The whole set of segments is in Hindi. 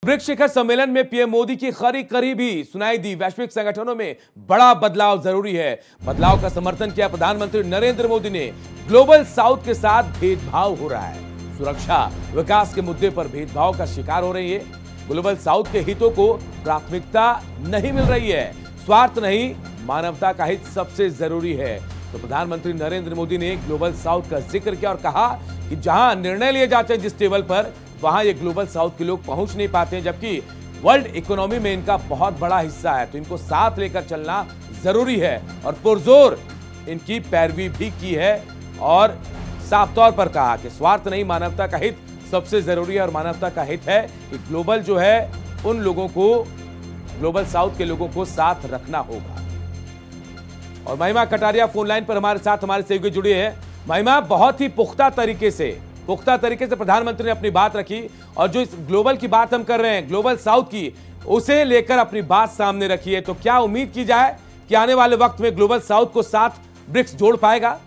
ब्रिक्स शिखर सम्मेलन में पीएम मोदी की खरी करीबी सुनाई दी। वैश्विक संगठनों में बड़ा बदलाव जरूरी है। बदलाव का समर्थन किया प्रधानमंत्री नरेंद्र मोदी ने। ग्लोबल साउथ के साथ भेदभाव हो रहा है। सुरक्षा विकास के मुद्दे पर भेदभाव का शिकार हो रही है। ग्लोबल साउथ के हितों को प्राथमिकता नहीं मिल रही है। स्वार्थ नहीं, मानवता का हित सबसे जरूरी है। तो प्रधानमंत्री नरेंद्र मोदी ने ग्लोबल साउथ का जिक्र किया और कहा कि जहां निर्णय लिए जाते हैं जिस टेबल पर, वहां ये ग्लोबल साउथ के लोग पहुंच नहीं पाते हैं, जबकि वर्ल्ड इकोनॉमी में इनका बहुत बड़ा हिस्सा है। तो इनको साथ लेकर चलना जरूरी है और पुरजोर इनकी पैरवी भी की है और साफ तौर पर कहा कि स्वार्थ नहीं, मानवता का हित सबसे जरूरी है। और मानवता का हित है कि ग्लोबल जो है उन लोगों को, ग्लोबल साउथ के लोगों को साथ रखना होगा। और महिमा कटारिया फोन लाइन पर हमारे साथ हमारे सहयोगी जुड़े हैं। महिमा, बहुत ही पुख्ता तरीके से प्रधानमंत्री ने अपनी बात रखी और जो इस ग्लोबल की बात हम कर रहे हैं, ग्लोबल साउथ की, उसे लेकर अपनी बात सामने रखी है। तो क्या उम्मीद की जाए कि आने वाले वक्त में ग्लोबल साउथ को साथ ब्रिक्स जोड़ पाएगा?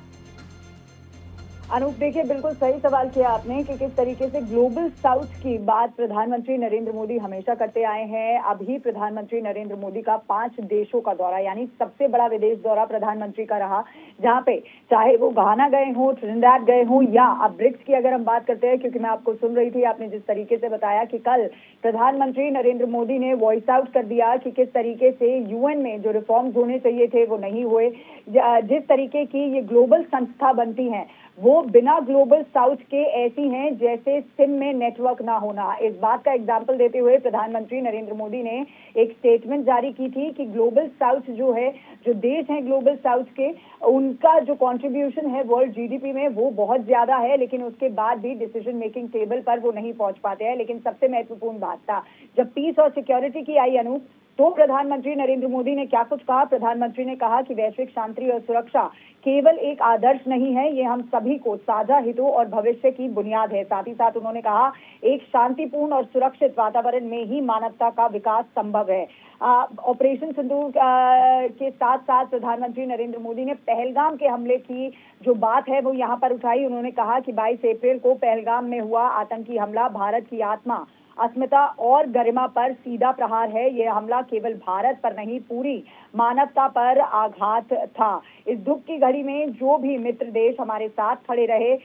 अनूप, देखिए, बिल्कुल सही सवाल किया आपने कि किस तरीके से ग्लोबल साउथ की बात प्रधानमंत्री नरेंद्र मोदी हमेशा करते आए हैं। अभी प्रधानमंत्री नरेंद्र मोदी का 5 देशों का दौरा, यानी सबसे बड़ा विदेश दौरा प्रधानमंत्री का रहा, जहां पे चाहे वो घाना गए हों, ट्रिनिडाड गए हों, या अब ब्रिक्स की अगर हम बात करते हैं, क्योंकि मैं आपको सुन रही थी, आपने जिस तरीके से बताया कि कल प्रधानमंत्री नरेंद्र मोदी ने वॉइस आउट कर दिया कि किस तरीके से यूएन में जो रिफॉर्म्स होने चाहिए थे वो नहीं हुए। जिस तरीके की ये ग्लोबल संस्था बनती हैं वो बिना ग्लोबल साउथ के ऐसी हैं जैसे सिम में नेटवर्क ना होना। इस बात का एग्जाम्पल देते हुए प्रधानमंत्री नरेंद्र मोदी ने एक स्टेटमेंट जारी की थी कि ग्लोबल साउथ जो है, जो देश हैं ग्लोबल साउथ के, उनका जो कंट्रीब्यूशन है वर्ल्ड जीडीपी में वो बहुत ज्यादा है, लेकिन उसके बाद भी डिसीजन मेकिंग टेबल पर वो नहीं पहुंच पाते हैं। लेकिन सबसे महत्वपूर्ण बात था जब पीस और सिक्योरिटी की आई अनूप, तो प्रधानमंत्री नरेंद्र मोदी ने क्या कुछ कहा। प्रधानमंत्री ने कहा कि वैश्विक शांति और सुरक्षा केवल एक आदर्श नहीं है, ये हम सभी को साझा हितों और भविष्य की बुनियाद है। साथ ही साथ उन्होंने कहा एक शांतिपूर्ण और सुरक्षित वातावरण में ही मानवता का विकास संभव है। ऑपरेशन सिंदूर के साथ साथ प्रधानमंत्री नरेंद्र मोदी ने पहलगाम के हमले की जो बात है वो यहाँ पर उठाई। उन्होंने कहा कि 22 अप्रैल को पहलगाम में हुआ आतंकी हमला भारत की आत्मा, अस्मिता और गरिमा पर सीधा प्रहार है। यह हमला केवल भारत पर नहीं, पूरी मानवता पर आघात था। इस दुख की घड़ी में जो भी मित्र देश हमारे साथ खड़े रहे,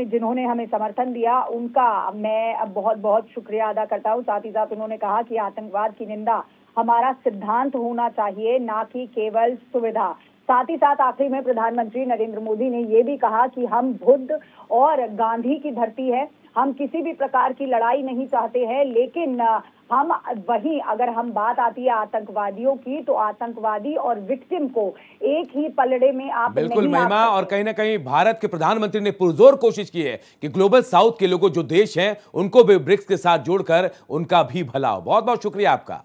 जिन्होंने हमें समर्थन दिया, उनका मैं बहुत बहुत शुक्रिया अदा करता हूं। साथ ही साथ उन्होंने कहा कि आतंकवाद की निंदा हमारा सिद्धांत होना चाहिए, ना कि केवल सुविधा। साथ ही साथ आखिरी में प्रधानमंत्री नरेंद्र मोदी ने ये भी कहा कि हम बुद्ध और गांधी की धरती है, हम किसी भी प्रकार की लड़ाई नहीं चाहते हैं, लेकिन हम वहीं अगर हम बात आती है आतंकवादियों की, तो आतंकवादी और विक्टिम को एक ही पलड़े में आप बिल्कुल महिमा, और कहीं ना कहीं भारत के प्रधानमंत्री ने पुरजोर कोशिश की है कि ग्लोबल साउथ के लोगों जो देश हैं उनको भी ब्रिक्स के साथ जोड़कर उनका भी भला हो। बहुत बहुत शुक्रिया आपका।